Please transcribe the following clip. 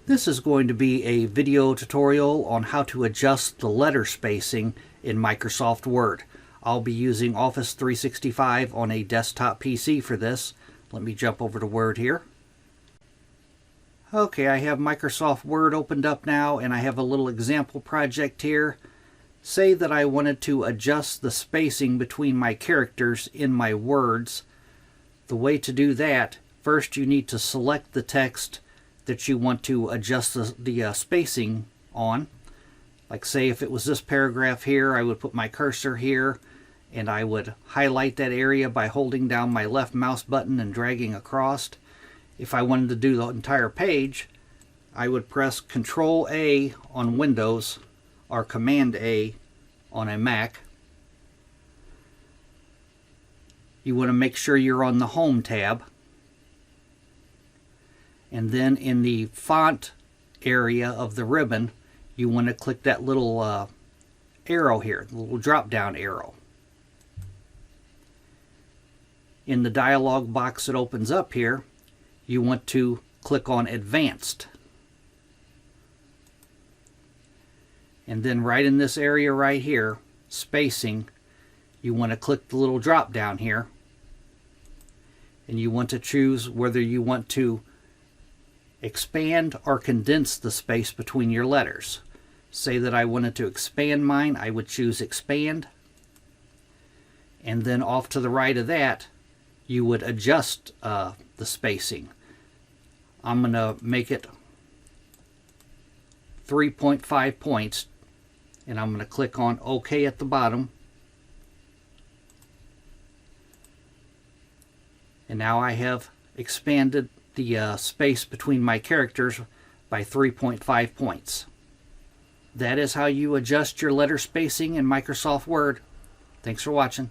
This is going to be a video tutorial on how to adjust the letter spacing in Microsoft Word. I'll be using Office 365 on a desktop PC for this. Let me jump over to Word here. Okay, I have Microsoft Word opened up now, and I have a little example project here. Say that I wanted to adjust the spacing between my characters in my words. The way to do that, first you need to select the text that you want to adjust the spacing on. Like say if it was this paragraph here, I would put my cursor here and I would highlight that area by holding down my left mouse button and dragging across. If I wanted to do the entire page, I would press Control A on Windows or Command A on a Mac. You want to make sure you're on the Home tab. And then in the font area of the ribbon, you want to click that little arrow here, the little drop down arrow. In the dialog box that opens up here, you want to click on Advanced. And then right in this area right here, spacing, you want to click the little drop down here. And you want to choose whether you want to expand or condense the space between your letters. Say that I wanted to expand mine, I would choose Expand. And then off to the right of that, you would adjust the spacing. I'm going to make it 3.5 points, and I'm going to click on OK at the bottom. And now I have expanded the space between my characters by 3.5 points. That is how you adjust your letter spacing in Microsoft Word. Thanks for watching.